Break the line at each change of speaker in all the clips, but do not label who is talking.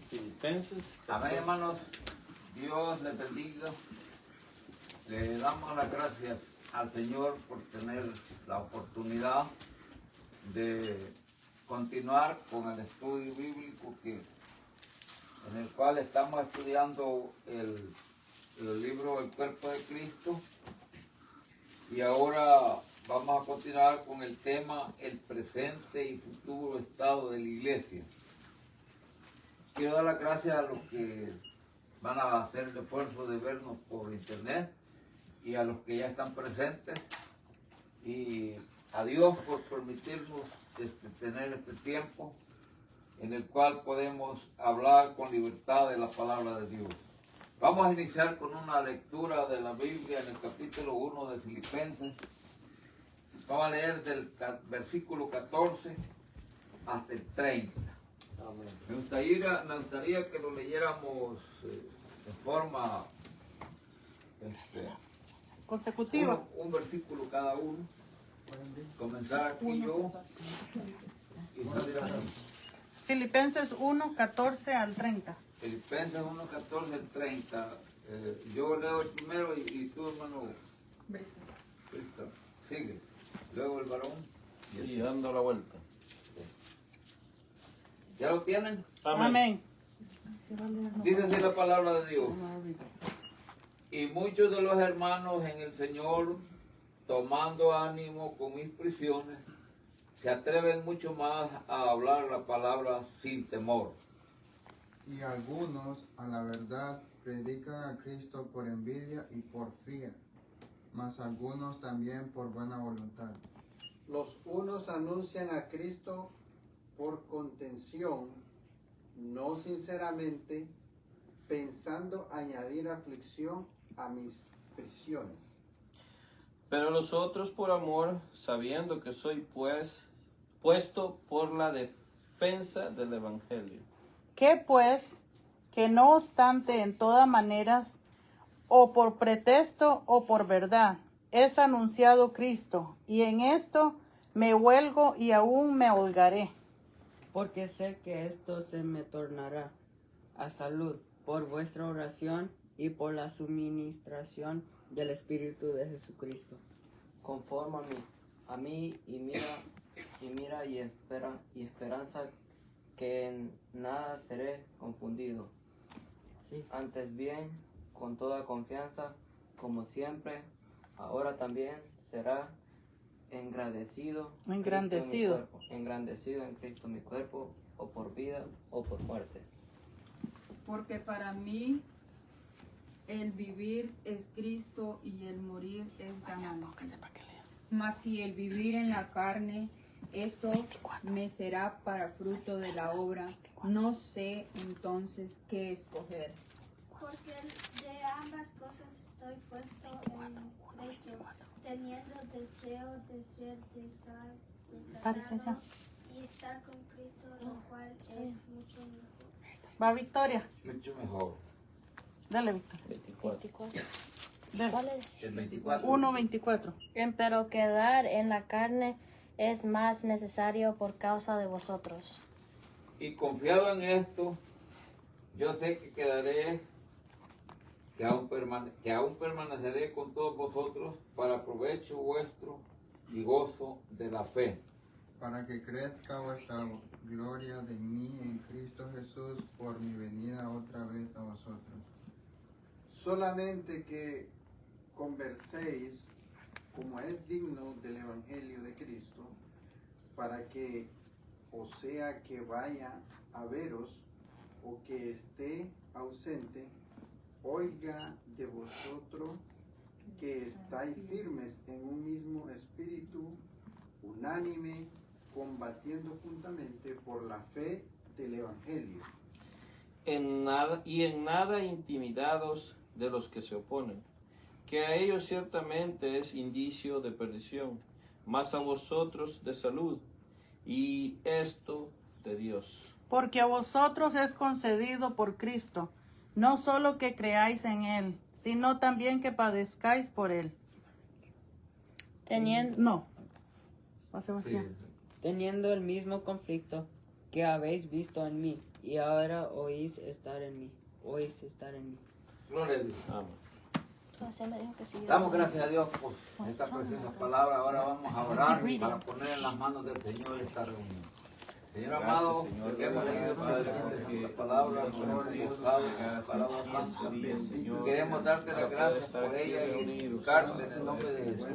Filipenses.
Amén, hermanos. Dios les bendiga. Le damos las gracias al Señor por tener la oportunidad de continuar con el estudio bíblico en el cual estamos estudiando el libro El Cuerpo de Cristo. Y ahora vamos a continuar con el tema el presente y futuro estado de la iglesia. Quiero dar las gracias a los que van a hacer el esfuerzo de vernos por internet y a los que ya están presentes. Y a Dios por permitirnos tener este tiempo en el cual podemos hablar con libertad de la palabra de Dios. Vamos a iniciar con una lectura de la Biblia en el capítulo 1 de Filipenses. Vamos a leer del versículo 14 hasta el 30. Amén. Me gustaría que lo leyéramos de forma
consecutiva.
Un versículo cada uno. Comenzar aquí yo y salir así.
Filipenses 1, 14 al 30.
Filipenses 1, 14 al 30. Yo leo el primero y tú, hermano, Cristo, sigue. Luego el varón.
Y dando la vuelta.
¿Ya lo tienen?
Amén.
Dice así la palabra de Dios. Y muchos de los hermanos en el Señor, tomando ánimo con mis prisiones, se atreven mucho más a hablar la palabra sin temor.
Y algunos, a la verdad, predican a Cristo por envidia y por fría, mas algunos también por buena voluntad.
Los unos anuncian a Cristo por contención, no sinceramente, pensando añadir aflicción a mis prisiones.
Pero los otros por amor, sabiendo que soy puesto por la defensa del Evangelio.
Que pues, que no obstante en todas maneras, o por pretexto o por verdad, es anunciado Cristo, y en esto me huelgo y aún me holgaré.
Porque sé que esto se me tornará a salud por vuestra oración y por la suministración del Espíritu de Jesucristo.
Conforme a mí y espera y esperanza que en nada seré confundido.
Sí.
Antes bien, con toda confianza, como siempre, ahora también será engrandecido en Cristo mi cuerpo, o por vida o por muerte.
Porque para mí el vivir es Cristo y el morir es ganancia. Mas si el vivir en la carne, esto me será para fruto de la obra, no sé entonces qué escoger.
Porque de ambas cosas estoy puesto en estrecho, teniendo deseo de ser desatado y estar con Cristo, lo cual es mucho mejor.
Va Victoria.
Mucho mejor.
Dale, Victoria.
24.
¿Cuál es?
El 24.
1:24.
Pero quedar en la carne es más necesario por causa de vosotros.
Y confiado en esto, yo sé que quedaré, que aún permaneceré con todos vosotros para provecho vuestro y gozo de la fe.
Para que crezca vuestra gloria de mí en Cristo Jesús por mi venida otra vez a vosotros.
Solamente que converséis como es digno del Evangelio de Cristo, para que, o sea que vaya a veros o que esté ausente, oiga de vosotros que estáis firmes en un mismo espíritu, unánime, combatiendo juntamente por la fe del Evangelio.
En nada intimidados de los que se oponen, que a ellos ciertamente es indicio de perdición, mas a vosotros de salud, y esto de Dios.
Porque a vosotros es concedido por Cristo, no solo que creáis en Él, sino también que padezcáis por Él.
Teniendo el mismo conflicto que habéis visto en mí, y ahora oís estar en mí.
Gloria a Dios.
Amén.
Entonces me dijo que sí.
Damos gracias a Dios por esta preciosa palabra. Ahora vamos a orar para poner en las manos del Señor esta reunión. Señor amado,
Señor,
que hemos leído esta palabra, queremos darte las gracias por ella y invocarte en el nombre de Jesús,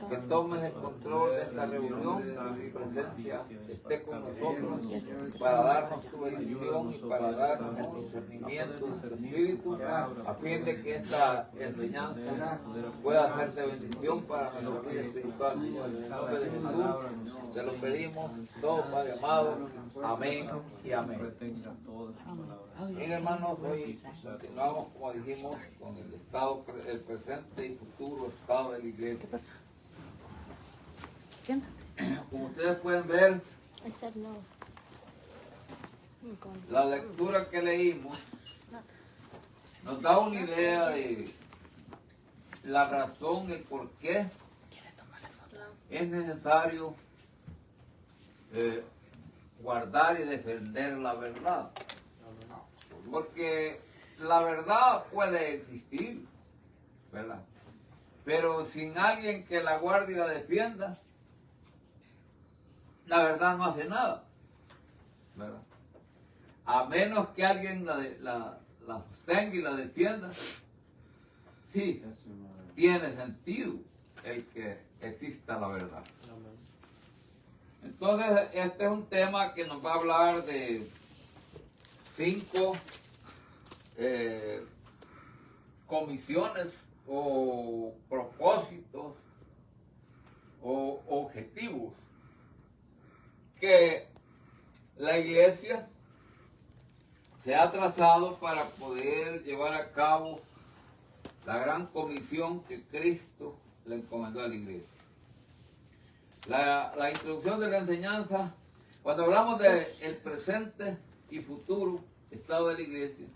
que tomes el control de esta reunión, que tu presencia esté con nosotros para darnos tu bendición y para darnos el discernimiento de tu espíritu, a fin de que esta enseñanza pueda ser de bendición para nuestra vida espiritual. En el nombre de Jesús te lo pedimos todo, Padre amado. Amén y amén. Bien, hermanos, hoy continuamos, como dijimos, con el estado, el presente y futuro estado de la iglesia. Como ustedes pueden ver, la lectura que leímos nos da una idea de la razón, el por qué es necesario guardar y defender la verdad. Porque la verdad puede existir, ¿verdad? Pero sin alguien que la guarde y la defienda, la verdad no hace nada, ¿verdad? A menos que alguien la sostenga y la defienda, sí, tiene sentido el que exista la verdad. Entonces, este es un tema que nos va a hablar de 5 comisiones o propósitos o objetivos que la iglesia se ha trazado para poder llevar a cabo la gran comisión que Cristo le encomendó a la iglesia. La introducción de la enseñanza, cuando hablamos del presente y futuro estado de la iglesia,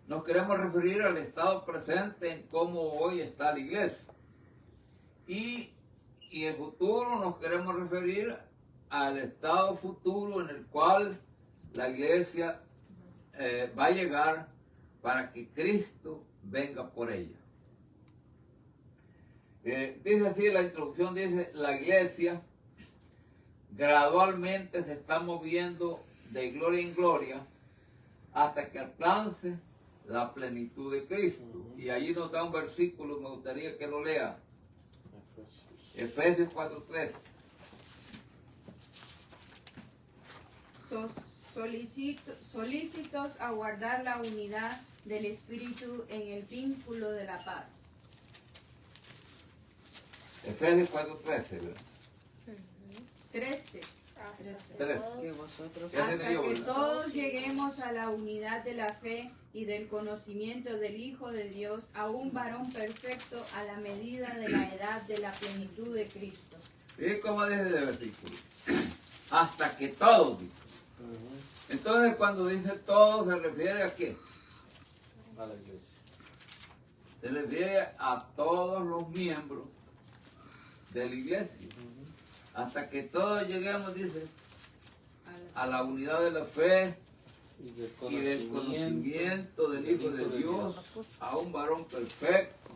nos queremos referir al estado presente en cómo hoy está la iglesia. Y el futuro nos queremos referir al estado futuro en el cual la iglesia va a llegar para que Cristo venga por ella. Dice así, la introducción dice, la iglesia gradualmente se está moviendo de gloria en gloria hasta que alcance la plenitud de Cristo. Y allí nos da un versículo, me gustaría que lo lea. Efesios 4:3.
Solícitos a guardar la unidad del Espíritu en el vínculo de la paz.
Efesios 4:13, ¿verdad?
13.
Que vosotros
Hasta que todos lleguemos a la unidad de la fe y del conocimiento del Hijo de Dios, a un varón perfecto a la medida de la edad de la plenitud de Cristo.
¿Y cómo dice el versículo? Hasta que todos, dice. Entonces, cuando dice todos, ¿se refiere a qué?
A la iglesia.
Se refiere a todos los miembros de la iglesia. Hasta que todos lleguemos, dice, a la unidad de la fe y del conocimiento del Hijo de Dios, a un varón perfecto,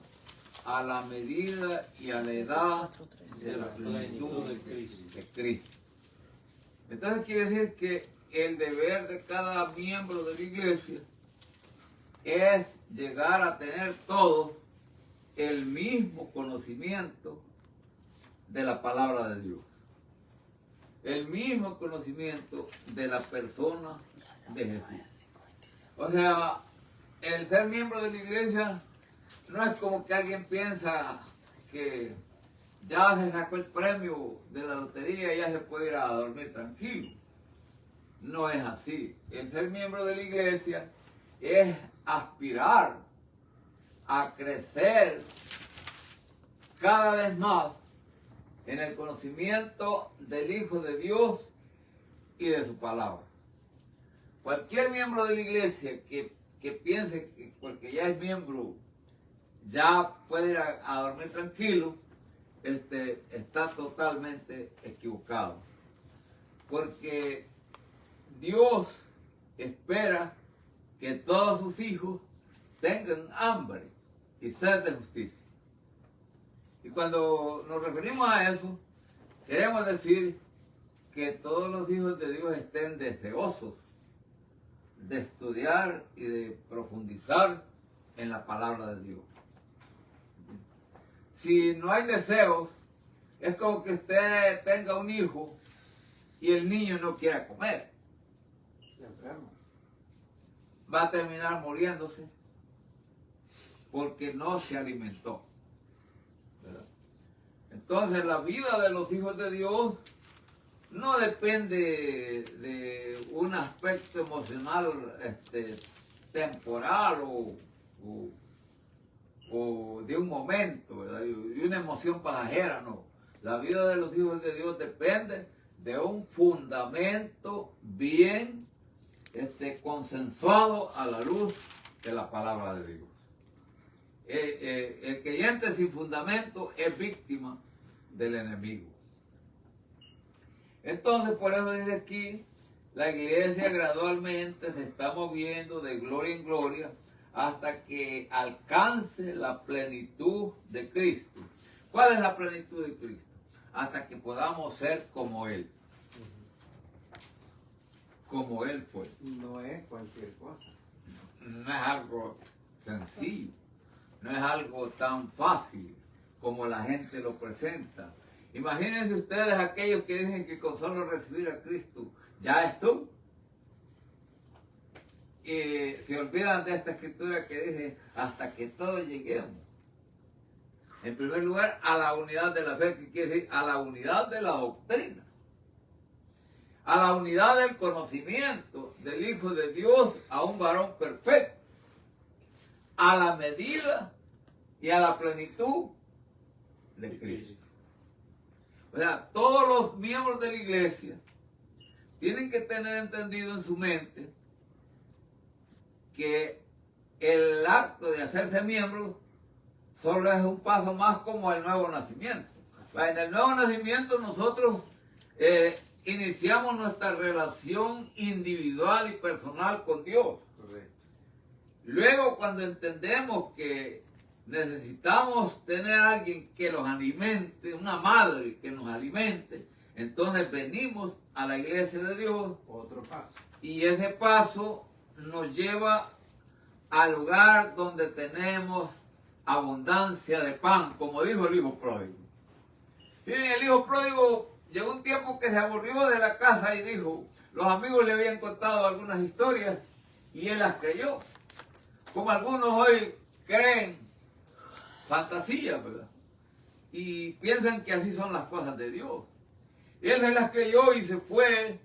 a la medida y a la edad de la plenitud de Cristo. Entonces quiere decir que el deber de cada miembro de la iglesia es llegar a tener todos el mismo conocimiento de la palabra de Dios, el mismo conocimiento de la persona de Jesús. O sea, el ser miembro de la iglesia no es como que alguien piensa que ya se sacó el premio de la lotería y ya se puede ir a dormir tranquilo. No es así. El ser miembro de la iglesia es aspirar a crecer cada vez más en el conocimiento del Hijo de Dios y de su palabra. Cualquier miembro de la iglesia que piense que porque ya es miembro ya puede ir a dormir tranquilo, está totalmente equivocado. Porque Dios espera que todos sus hijos tengan hambre y sed de justicia. Y cuando nos referimos a eso, queremos decir que todos los hijos de Dios estén deseosos de estudiar y de profundizar en la palabra de Dios. Si no hay deseos, es como que usted tenga un hijo y el niño no quiera comer. Va a terminar muriéndose porque no se alimentó. ¿Verdad? Entonces la vida de los hijos de Dios no depende de un aspecto emocional temporal o de un momento, ¿verdad? De una emoción pasajera, no. La vida de los hijos de Dios depende de un fundamento bien consensuado a la luz de la palabra de Dios. El creyente sin fundamento es víctima del enemigo. Entonces, por eso dice aquí, la iglesia gradualmente se está moviendo de gloria en gloria hasta que alcance la plenitud de Cristo. ¿Cuál es la plenitud de Cristo? Hasta que podamos ser como Él. Como Él fue.
No es cualquier cosa.
No es algo sencillo. No es algo tan fácil como la gente lo presenta. Imagínense ustedes aquellos que dicen que con solo recibir a Cristo ya estuvo. Y se olvidan de esta escritura que dice hasta que todos lleguemos. En primer lugar, a la unidad de la fe, que quiere decir a la unidad de la doctrina. A la unidad del conocimiento del Hijo de Dios, a un varón perfecto. A la medida y a la plenitud de Cristo. O sea, todos los miembros de la iglesia tienen que tener entendido en su mente que el acto de hacerse miembro solo es un paso más como el nuevo nacimiento. En el nuevo nacimiento nosotros iniciamos nuestra relación individual y personal con Dios.
Correcto.
Luego, cuando entendemos que necesitamos tener a alguien que los alimente, una madre que nos alimente, entonces venimos a la iglesia de Dios.
Otro paso.
Y ese paso nos lleva al lugar donde tenemos abundancia de pan, como dijo el hijo pródigo. Miren, el hijo pródigo llegó un tiempo que se aburrió de la casa y dijo, los amigos le habían contado algunas historias y él las creyó. Como algunos hoy creen fantasías, ¿verdad? Y piensan que así son las cosas de Dios. Él se las creyó y se fue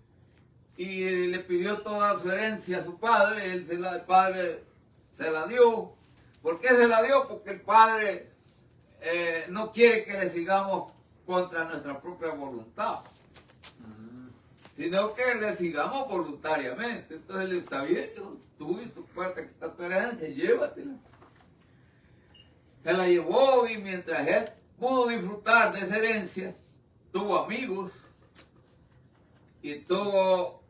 y le pidió toda su herencia a su padre. El padre se la dio. ¿Por qué se la dio? Porque el padre no quiere que le sigamos contra nuestra propia voluntad, sino que le sigamos voluntariamente. Entonces le está bien, tú y tu parte que está tu herencia, llévatela. Se la llevó y mientras él pudo disfrutar de esa herencia, tuvo amigos y tuvo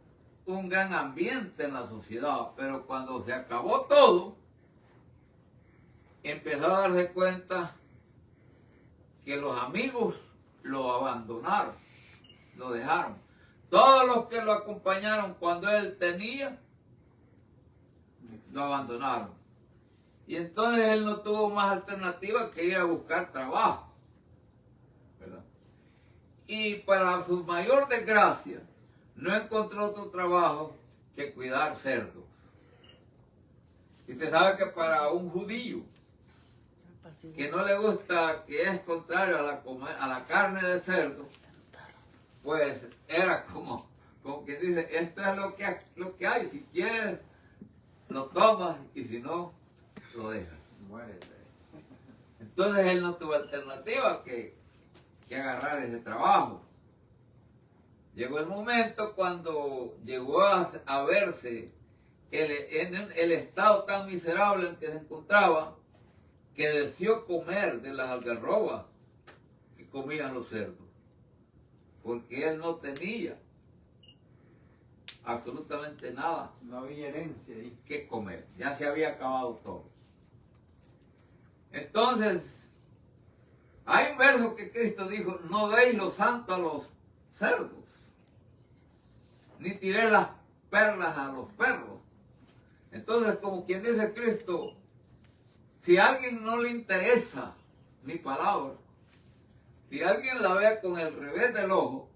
un gran ambiente en la sociedad. Pero cuando se acabó todo, empezó a darse cuenta que los amigos lo abandonaron, lo dejaron. Todos los que lo acompañaron cuando él tenía, lo abandonaron. Y entonces él no tuvo más alternativa que ir a buscar trabajo, ¿verdad? Y para su mayor desgracia, no encontró otro trabajo que cuidar cerdos. Y se sabe que para un judío que no le gusta, que es contrario a la carne de cerdo, pues era como que dice, esto es lo que hay, si quieres lo tomas y si no, lo dejas.
Muérete.
Entonces él no tuvo alternativa que agarrar ese trabajo. Llegó el momento cuando llegó a verse en el estado tan miserable en que se encontraba, que deseó comer de las algarrobas que comían los cerdos, porque él no tenía absolutamente nada
No había herencia ahí.
que comer. Ya se había acabado todo. Entonces, hay un verso que Cristo dijo, no deis lo santo a los cerdos, ni tiréis las perlas a los perros. Entonces, como quien dice Cristo, si a alguien no le interesa mi palabra, si alguien la ve con el revés del ojo,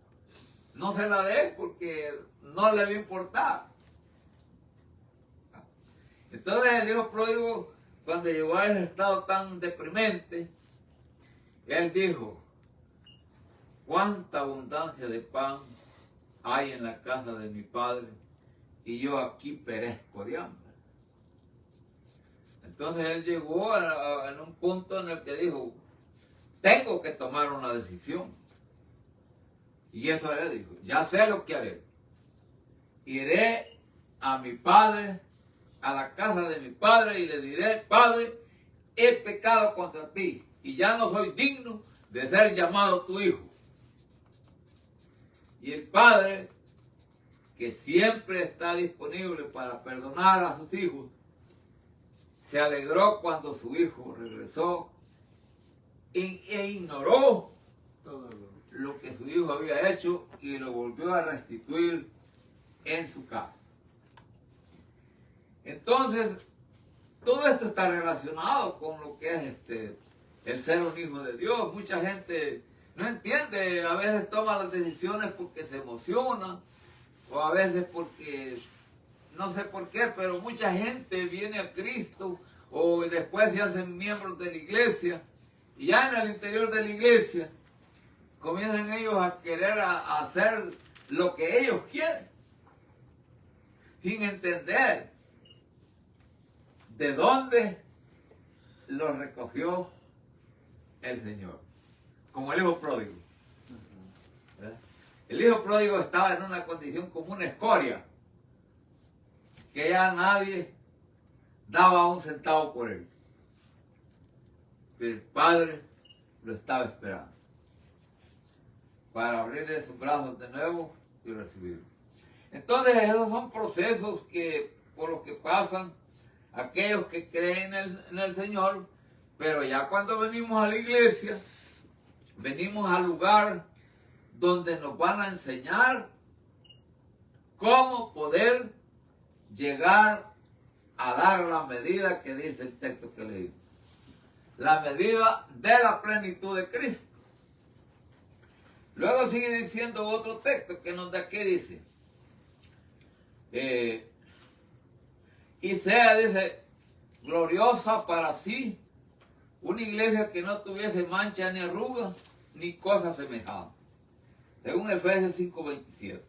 no se la dé porque no le va a importar. Entonces el hijo pródigo, cuando llegó a ese estado tan deprimente, él dijo, cuánta abundancia de pan hay en la casa de mi padre y yo aquí perezco de hambre. Entonces él llegó en un punto en el que dijo, tengo que tomar una decisión. Y eso le dijo, ya sé lo que haré. Iré a mi padre, a la casa de mi padre y le diré, Padre, he pecado contra ti y ya no soy digno de ser llamado tu hijo. Y el padre, que siempre está disponible para perdonar a sus hijos, se alegró cuando su hijo regresó e ignoró
Todo
lo que su hijo había hecho y lo volvió a restituir en su casa. Entonces, todo esto está relacionado con lo que es el ser un hijo de Dios. Mucha gente no entiende, a veces toma las decisiones porque se emociona, o a veces porque, no sé por qué, pero mucha gente viene a Cristo, o después se hacen miembros de la iglesia, y ya en el interior de la iglesia, comienzan ellos a querer hacer lo que ellos quieren, sin entender de dónde los recogió el Señor. Como el hijo pródigo. ¿Verdad? El hijo pródigo estaba en una condición como una escoria, que ya nadie daba un centavo por él. Pero el Padre lo estaba esperando para abrirle sus brazos de nuevo y recibirlo. Entonces esos son procesos por los que pasan aquellos que creen en el Señor, pero ya cuando venimos a la iglesia, venimos al lugar donde nos van a enseñar cómo poder llegar a dar la medida que dice el texto que leímos. La medida de la plenitud de Cristo. Luego sigue diciendo otro texto que nos da aquí, dice, y sea, dice, gloriosa para sí, una iglesia que no tuviese mancha ni arruga, ni cosa semejante. Según Efesios 5:27.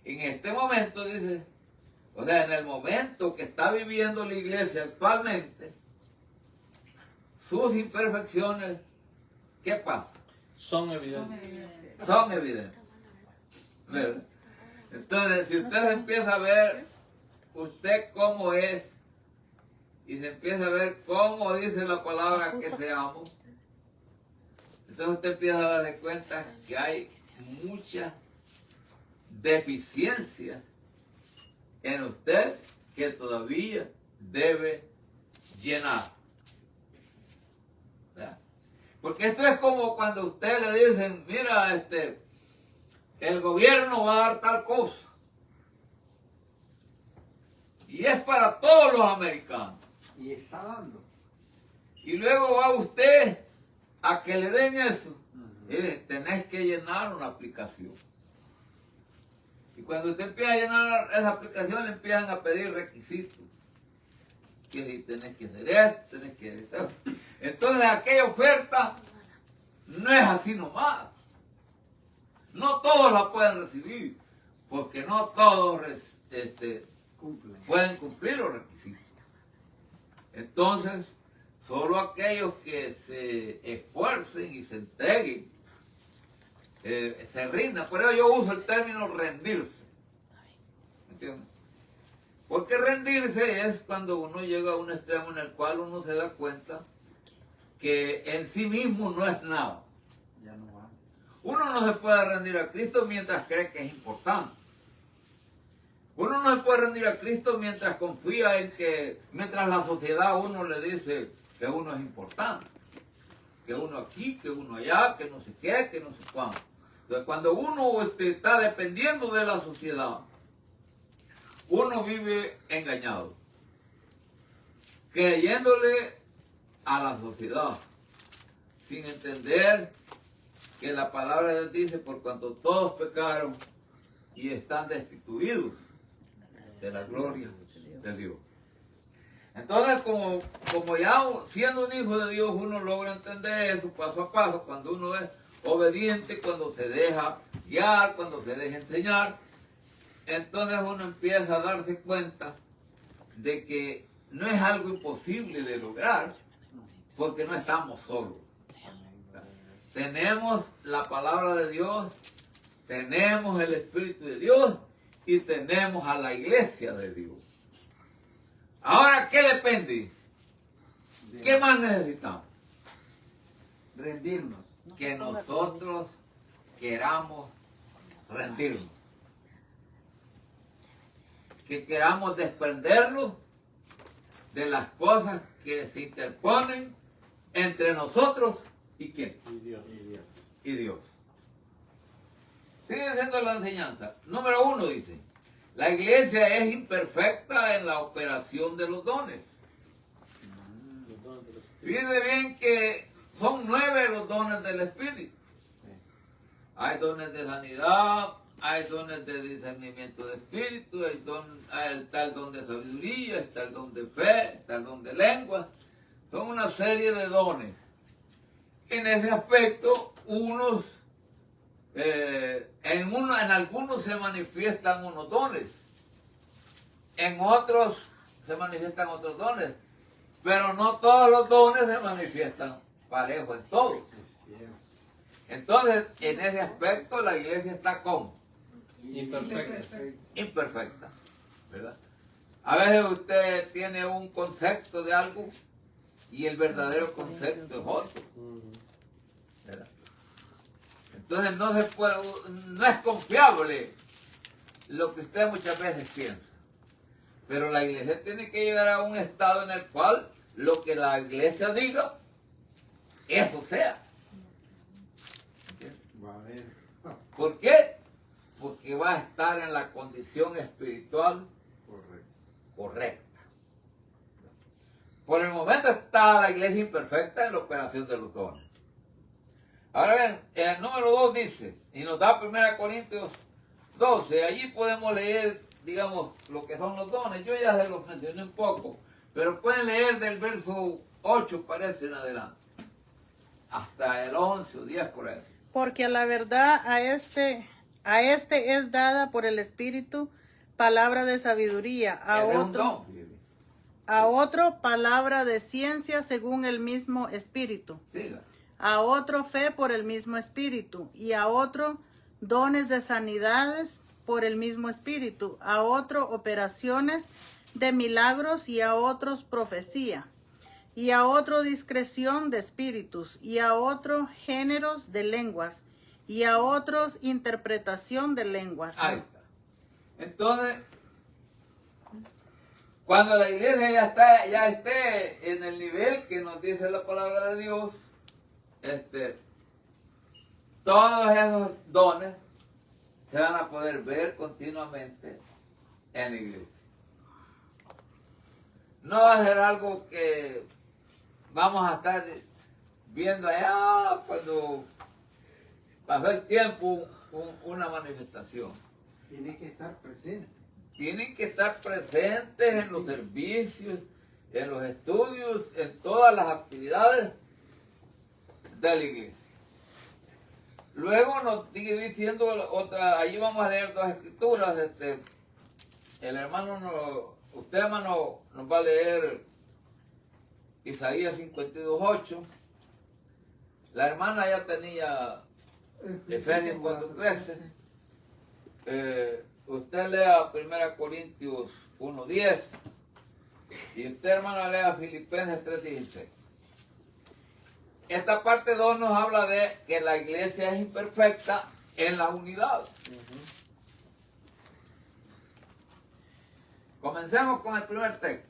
En este momento, dice, o sea, en el momento que está viviendo la iglesia actualmente, sus imperfecciones, ¿qué pasa?
Son evidentes.
Son evidentes. ¿Verdad? Entonces, si usted empieza a ver usted cómo es, y se empieza a ver cómo dice la palabra que seamos, entonces usted empieza a darse cuenta que hay muchas deficiencias en usted que todavía debe llenar. ¿Verdad? Porque esto es como cuando a usted le dicen, mira, el gobierno va a dar tal cosa. Y es para todos los americanos.
Y está dando.
Y luego va usted a que le den eso. Tenés que llenar una aplicación. Y cuando usted empieza a llenar esa aplicación, le empiezan a pedir requisitos. Que si tenés que hacer esto, tenés que hacer esto. Entonces aquella oferta no es así nomás. No todos la pueden recibir, porque no todos pueden cumplir los requisitos. Entonces, solo aquellos que se esfuercen y se entreguen, se rindan. Por eso yo uso el término rendirse. ¿Entiendes? Porque rendirse es cuando uno llega a un extremo en el cual uno se da cuenta que en sí mismo no es nada.
Ya no va.
Uno no se puede rendir a Cristo mientras cree que es importante. Uno no se puede rendir a Cristo mientras confía en que, mientras la sociedad a uno le dice que uno es importante, que uno aquí, que uno allá, que no sé qué, que no sé cuándo. Entonces, cuando uno está dependiendo de la sociedad, uno vive engañado, creyéndole a la sociedad, sin entender que la palabra de Dios dice, por cuanto todos pecaron y están destituidos de la gloria de Dios. Entonces, como ya siendo un hijo de Dios, uno logra entender eso paso a paso, cuando uno es obediente, cuando se deja guiar, cuando se deja enseñar, entonces uno empieza a darse cuenta de que no es algo imposible de lograr, porque no estamos solos. Tenemos la palabra de Dios, tenemos el Espíritu de Dios y tenemos a la iglesia de Dios. Ahora, ¿qué depende? ¿Qué más necesitamos?
Rendirnos.
Que nosotros queramos rendirnos. Que queramos desprendernos de las cosas que se interponen entre nosotros y ¿quién? Y Dios. Sigue siendo la enseñanza. Número 1 dice, la iglesia es imperfecta en la operación de los dones. Fíjense bien que son 9 los dones del Espíritu. Hay dones de sanidad, hay dones de discernimiento de espíritu, está el don de sabiduría, está el don de fe, está el don de lengua. Son una serie de dones. En ese aspecto, en algunos se manifiestan unos dones, en otros se manifiestan otros dones, pero no todos los dones se manifiestan parejo en todos. Entonces, en ese aspecto, la iglesia está como imperfecta, ¿verdad? A veces usted tiene un concepto de algo y el verdadero concepto es otro, ¿verdad? Entonces no es confiable lo que usted muchas veces piensa. Pero la iglesia tiene que llegar a un estado en el cual lo que la iglesia diga, eso sea. ¿Por qué? Porque va a estar en la condición espiritual correcta. Por el momento está la iglesia imperfecta en la operación de los dones. Ahora bien, el número 2 dice, y nos da 1 Corintios 12, allí podemos leer, digamos, lo que son los dones. Yo ya se los mencioné un poco, pero pueden leer del verso 8, parece, en adelante, hasta el 11 o 10 por ahí.
Porque la verdad a este es dada por el Espíritu palabra de sabiduría, a otro palabra de ciencia según el mismo Espíritu, a otro fe por el mismo Espíritu, y a otro dones de sanidades por el mismo Espíritu, a otro operaciones de milagros, y a otros profecía, y a otro discreción de espíritus, y a otro géneros de lenguas, y a otros interpretación de lenguas.
Ahí está. Entonces, cuando la iglesia ya esté en el nivel que nos dice la palabra de Dios, todos esos dones se van a poder ver continuamente en la iglesia. No va a ser algo que vamos a estar viendo allá cuando pasó el tiempo una manifestación.
Tiene que estar presente.
Tienen que estar presentes en los servicios, en los estudios, en todas las actividades de la iglesia. Luego nos sigue diciendo otra, allí vamos a leer 2 escrituras. El hermano, usted hermano, nos va a leer Isaías 52:8. La hermana ya tenía Efesios 4:13. Usted lea 1 Corintios 1:10. Y usted, hermana, lea Filipenses 3:16. Esta parte 2 nos habla de que la iglesia es imperfecta en la unidad. Comencemos con el primer texto.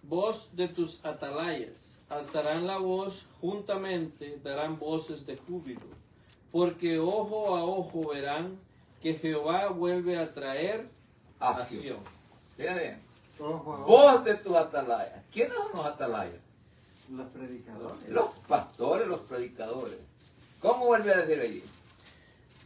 Voz de tus atalayas, alzarán la voz juntamente, darán voces de júbilo, porque ojo a ojo verán que Jehová vuelve a traer a Sión.
Fíjate bien.
Ojo a ojo.
Voz de tus atalayas. ¿Quiénes son los atalayas?
Los predicadores.
Los pastores, los predicadores. ¿Cómo vuelve a decir allí?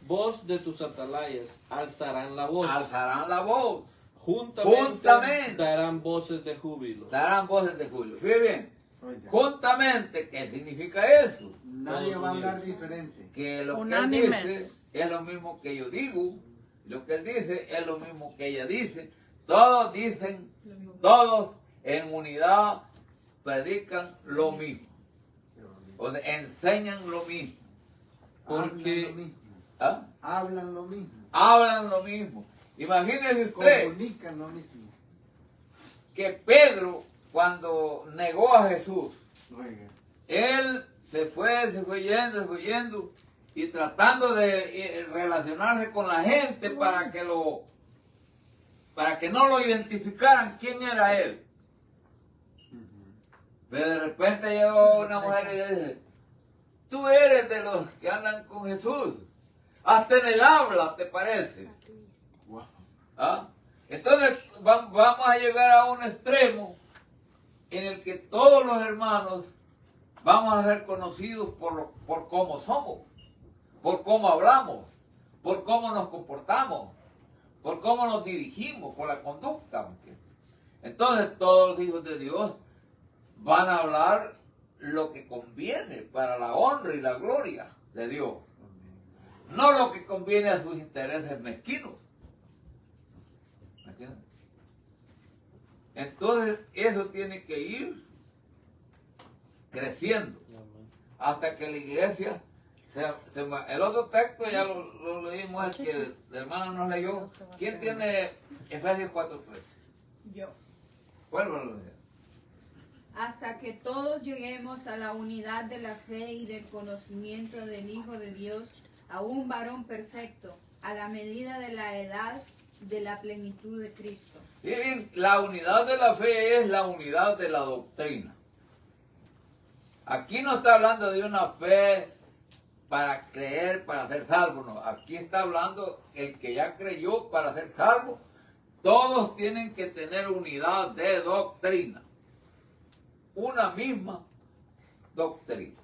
Voz de tus atalayas, alzarán la voz.
Alzarán la voz.
Juntamente darán voces de júbilo.
Darán voces de júbilo. Fíjate bien.
Oiga,
Juntamente, ¿qué significa eso?
nadie
Todos
va a hablar
unidos.
diferente.
Que lo
Unánimes.
que él dice es lo mismo que yo digo. Lo que él dice es lo mismo que ella dice. Todos dicen, todos en unidad predican lo mismo. O sea, enseñan lo mismo.
Porque-
Hablan lo mismo.
¿Ah?
Hablan lo mismo.
Hablan lo mismo. Imagínese usted
Comunican lo mismo.
que Pedro, cuando negó a Jesús,
Oiga,
él se fue yendo, y tratando de relacionarse con la gente para que no lo identificaran quién era él. Pero de repente llegó una mujer y le dice, tú eres de los que andan con Jesús, hasta en el habla te parece.
wow.
¿Ah? Entonces vamos a llegar a un extremo en el que todos los hermanos vamos a ser conocidos por cómo somos, por cómo hablamos, por cómo nos comportamos, por cómo nos dirigimos, por la conducta. Entonces todos los hijos de Dios van a hablar lo que conviene para la honra y la gloria de Dios, no lo que conviene a sus intereses mezquinos. ¿Me entiendes? Entonces eso tiene que ir creciendo hasta que la iglesia el otro texto ya lo leímos, el que el hermano nos leyó. ¿Quién tiene Efesios 4:13?
Yo.
Vuélvalo a leer.
Hasta que todos lleguemos a la unidad de la fe y del conocimiento del Hijo de Dios, a un varón perfecto, a la medida de la edad de la plenitud de Cristo.
Y bien, la unidad de la fe es la unidad de la doctrina. Aquí no está hablando de una fe para creer, para ser salvo, no. Aquí está hablando el que ya creyó para ser salvo. Todos tienen que tener unidad de doctrina. Una misma doctrina.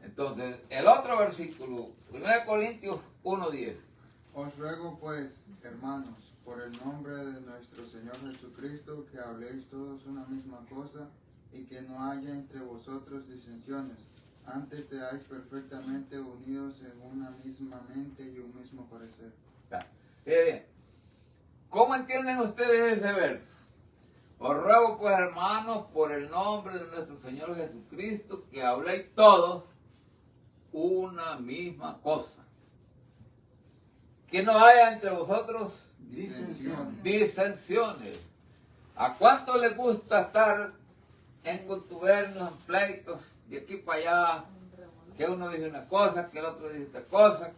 Entonces, el otro versículo, 1 Corintios 1:10.
Os ruego pues, hermanos, por el nombre de nuestro Señor Jesucristo, que habléis todos una misma cosa y que no haya entre vosotros disensiones, antes seáis perfectamente unidos en una misma mente y un mismo parecer.
Bien. ¿Cómo entienden ustedes ese verso? Os ruego pues, hermanos, por el nombre de nuestro Señor Jesucristo, que habléis todos una misma cosa. Que no haya entre vosotros disensiones. ¿A cuánto les gusta estar en contubernios, en pleitos, de aquí para allá? Que uno dice una cosa, que el otro dice otra cosa.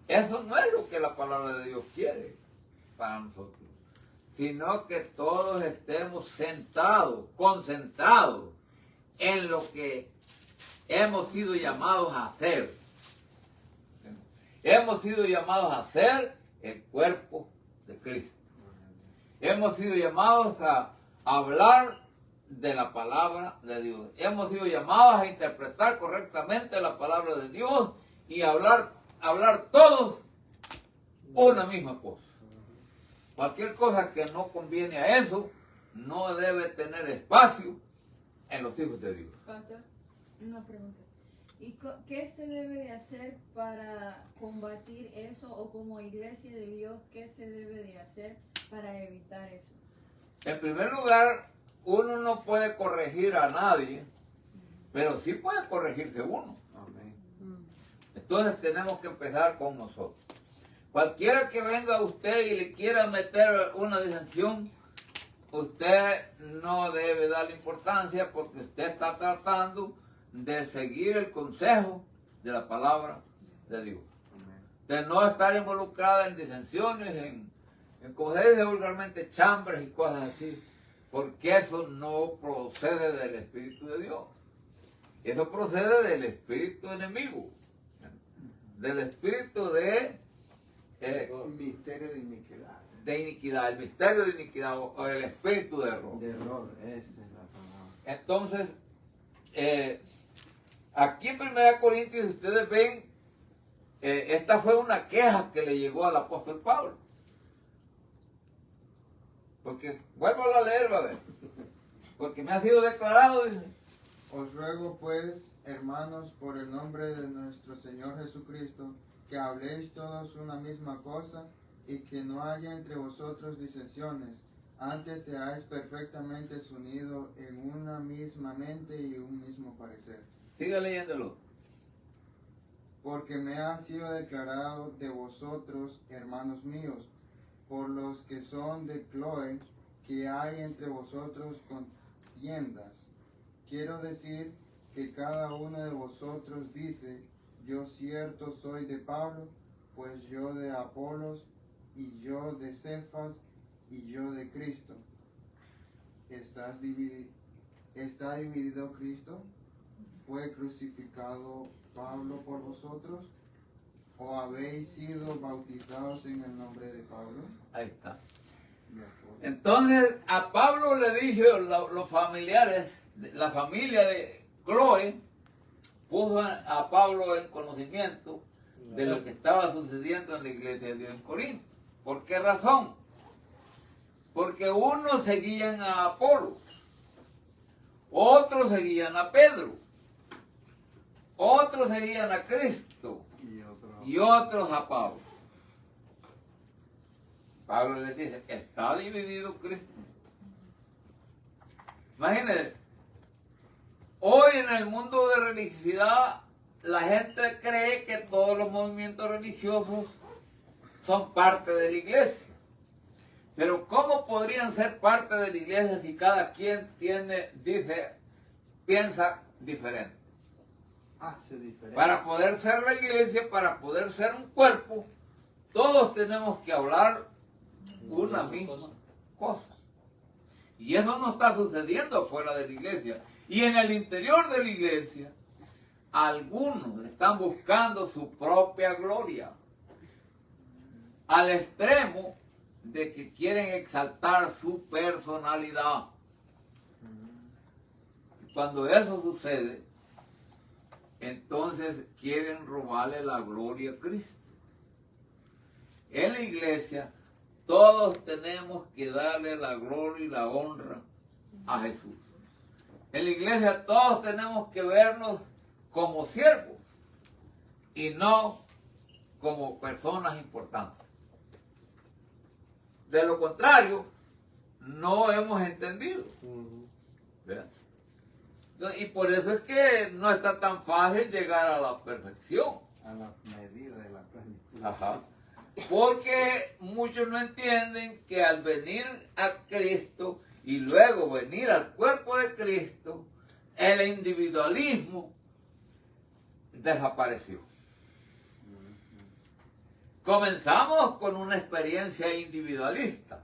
Eso no es lo que la palabra de Dios quiere para nosotros. Sino que todos estemos sentados, concentrados en lo que hemos sido llamados a hacer. Hemos sido llamados a ser el cuerpo de Cristo. Hemos sido llamados a hablar de la palabra de Dios. Hemos sido llamados a interpretar correctamente la palabra de Dios y hablar todos una misma cosa. Cualquier cosa que no conviene a eso no debe tener espacio en los hijos de Dios.
Pastor, una pregunta. ¿Y qué se debe de hacer para combatir eso? O como iglesia de Dios, ¿qué se debe de hacer para evitar eso?
En primer lugar, uno no puede corregir a nadie, pero sí puede corregirse uno. Entonces tenemos que empezar con nosotros. Cualquiera que venga a usted y le quiera meter una disensión, usted no debe darle importancia porque usted está tratando de seguir el consejo de la palabra de Dios. De no estar involucrada en disensiones, como se dice vulgarmente, chambres y cosas así, porque eso no procede del Espíritu de Dios. Eso procede del espíritu enemigo, del espíritu de
misterio de iniquidad.
De iniquidad, el misterio de iniquidad o el espíritu de error.
De error, esa es la palabra.
Entonces, aquí en 1 Corintios ustedes ven, esta fue una queja que le llegó al apóstol Pablo. Porque, vuelvo a leer, a ver, porque me ha sido declarado, dice.
Os ruego pues, hermanos, por el nombre de nuestro Señor Jesucristo, que habléis todos una misma cosa y que no haya entre vosotros disensiones, antes seáis perfectamente unidos en una misma mente y un mismo parecer.
Siga leyéndolo.
Porque me ha sido declarado de vosotros, hermanos míos, por los que son de Cloé, que hay entre vosotros contiendas. Quiero decir que cada uno de vosotros dice, yo cierto soy de Pablo, pues yo de Apolos, y yo de Cefas, y yo de Cristo. ¿Está dividido Cristo? ¿Fue crucificado Pablo por vosotros? ¿O habéis sido bautizados en el nombre de Pablo?
Ahí está. Entonces a Pablo le dijo los familiares, la familia de Cloé, puso a Pablo en conocimiento de lo que estaba sucediendo en la iglesia de Dios en Corinto. ¿Por qué razón? Porque unos seguían a Apolo, otros seguían a Pedro, otros seguían a Cristo y otros a Pablo. Pablo les dice, está dividido Cristo. Imagínense, hoy en el mundo de religiosidad, la gente cree que todos los movimientos religiosos son parte de la iglesia. Pero ¿cómo podrían ser parte de la iglesia si cada quien piensa diferente?
Hace diferente.
Para poder ser la iglesia, para poder ser un cuerpo, todos tenemos que hablar una misma cosa. Y eso no está sucediendo fuera de la iglesia. Y en el interior de la iglesia, algunos están buscando su propia gloria, al extremo de que quieren exaltar su personalidad. Cuando eso sucede, entonces quieren robarle la gloria a Cristo. En la iglesia, todos tenemos que darle la gloria y la honra a Jesús. En la iglesia todos tenemos que vernos como siervos y no como personas importantes. De lo contrario, no hemos entendido. ¿Verdad? Y por eso es que no está tan fácil llegar a la perfección.
A la medida de la plenitud.
Ajá. Porque muchos no entienden que al venir a Cristo y luego venir al cuerpo de Cristo, el individualismo desapareció. Comenzamos con una experiencia individualista.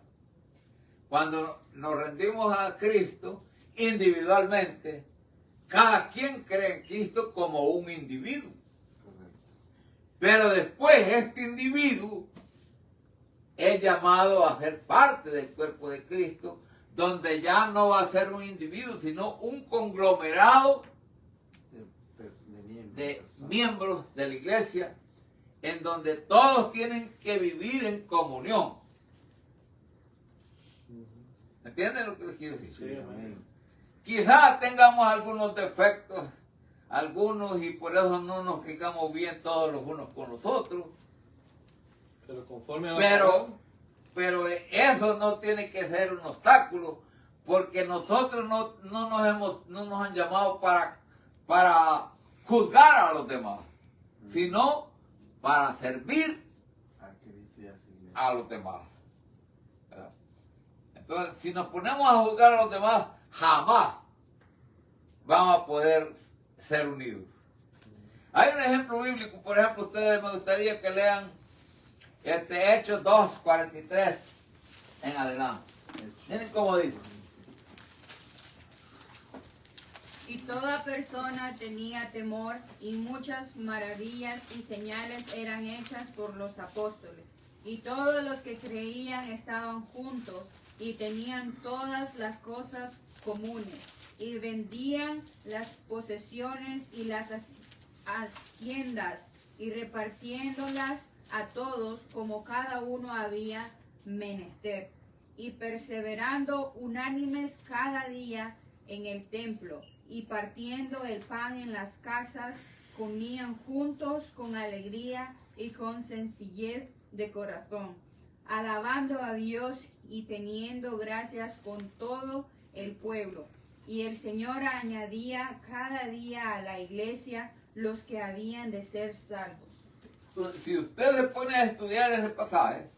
Cuando nos rendimos a Cristo individualmente, cada quien cree en Cristo como un individuo. Pero después este individuo es llamado a ser parte del cuerpo de Cristo, donde ya no va a ser un individuo, sino un conglomerado de miembros de la iglesia, en donde todos tienen que vivir en comunión. ¿Entienden lo que les quiero decir?
Sí, amén.
Quizás tengamos algunos defectos, algunos, y por eso no nos quedamos bien todos los unos con los otros.
Pero conforme a la palabra,
Pero eso no tiene que ser un obstáculo, porque nosotros no nos han llamado para juzgar a los demás, sino para servir a los demás. ¿Verdad? Entonces, si nos ponemos a juzgar a los demás, jamás vamos a poder ser unidos. Hay un ejemplo bíblico, por ejemplo, ustedes me gustaría que lean Hechos 2:43. en adelante. Miren cómo dice.
Y toda persona tenía temor, y muchas maravillas y señales eran hechas por los apóstoles. Y todos los que creían estaban juntos y tenían todas las cosas comunes, y vendían las posesiones y las haciendas, y repartiéndolas a todos como cada uno había menester, y perseverando unánimes cada día en el templo, y partiendo el pan en las casas, comían juntos con alegría y con sencillez de corazón, alabando a Dios y teniendo gracias con todo el pueblo. Y el Señor añadía cada día a la iglesia los que habían de ser salvos.
Si ustedes se ponen a estudiar ese pasaje,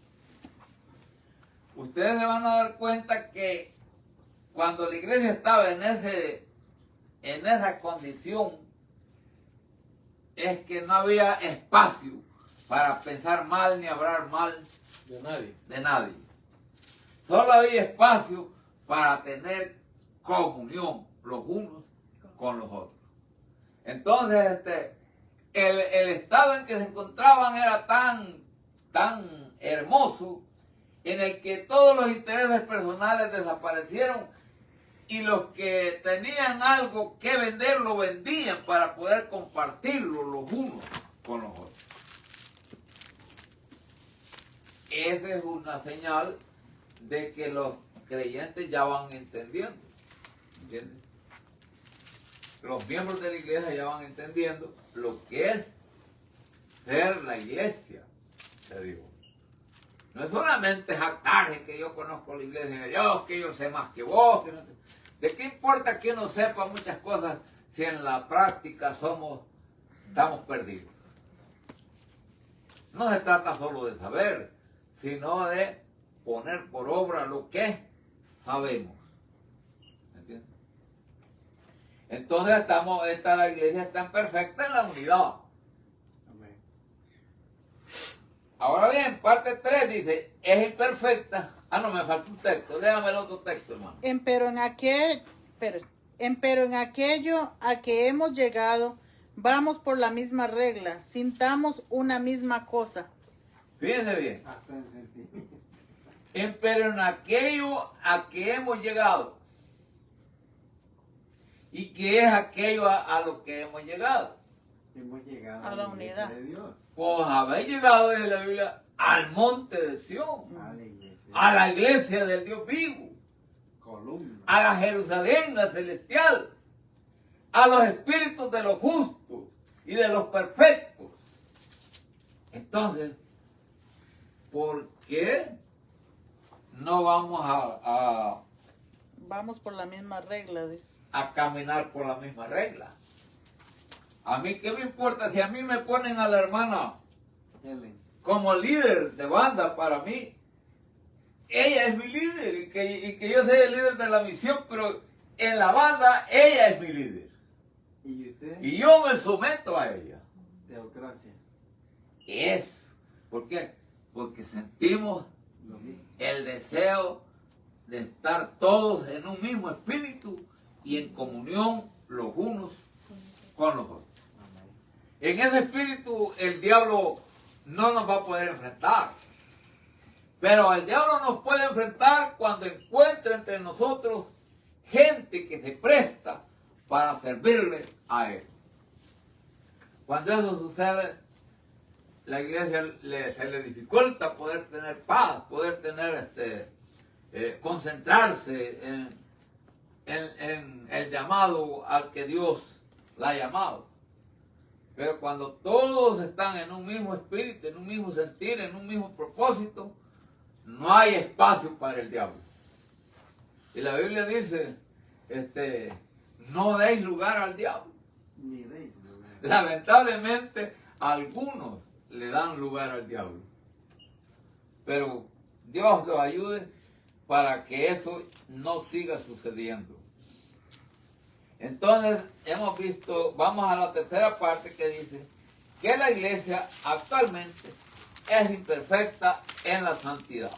ustedes se van a dar cuenta que cuando la iglesia estaba en esa condición, es que no había espacio para pensar mal ni hablar mal de nadie. Solo había espacio para tener comunión los unos con los otros. Entonces, el estado en que se encontraban era tan hermoso, en el que todos los intereses personales desaparecieron, y los que tenían algo que vender lo vendían para poder compartirlo los unos con los otros. Esa es una señal de que los creyentes ya van entendiendo, ¿entiendes? Los miembros de la iglesia ya van entendiendo lo que es ser la iglesia de Dios. No es solamente jactarse que yo conozco la iglesia de Dios, que yo sé más que vos. Que no sé. ¿De qué importa que uno sepa muchas cosas si en la práctica estamos perdidos? No se trata solo de saber, sino de poner por obra lo que sabemos. ¿Entiendes? Entonces la iglesia está perfecta en la unidad. Ahora bien, parte 3 dice, es imperfecta. No, me falta un texto. Léame el otro texto, hermano.
Pero en aquello a que hemos llegado, vamos por la misma regla, sintamos una misma cosa.
Fíjense bien. Pero en aquello a que hemos llegado. ¿Y qué es aquello a lo que hemos llegado?
Hemos llegado
a la unidad
de Dios.
Pues haber llegado desde la Biblia al monte de Sión, a la iglesia del Dios vivo, a la Jerusalén, la celestial, a los espíritus de los justos y de los perfectos. Entonces, ¿por qué no vamos
Vamos por la misma regla, dice.
A caminar por la misma regla? A mí, ¿qué me importa si a mí me ponen a la hermana como líder de banda? Para mí, ella es mi líder, y que yo soy el líder de la misión, pero en la banda ella es mi líder.
¿Y usted?
Y yo me someto a ella.
Teocracia.
¿Por qué? Porque sentimos el deseo de estar todos en un mismo espíritu y en comunión los unos con los otros. En ese espíritu el diablo no nos va a poder enfrentar. Pero el diablo nos puede enfrentar cuando encuentre entre nosotros gente que se presta para servirle a él. Cuando eso sucede, la iglesia se le dificulta poder tener paz, poder tener concentrarse en el llamado al que Dios la ha llamado. Pero cuando todos están en un mismo espíritu, en un mismo sentir, en un mismo propósito, no hay espacio para el diablo. Y la Biblia dice, no deis lugar al diablo.
Ni deis lugar.
Lamentablemente, algunos le dan lugar al diablo. Pero Dios los ayude para que eso no siga sucediendo. Entonces, hemos visto, vamos a la tercera parte que dice que la iglesia actualmente es imperfecta en la santidad.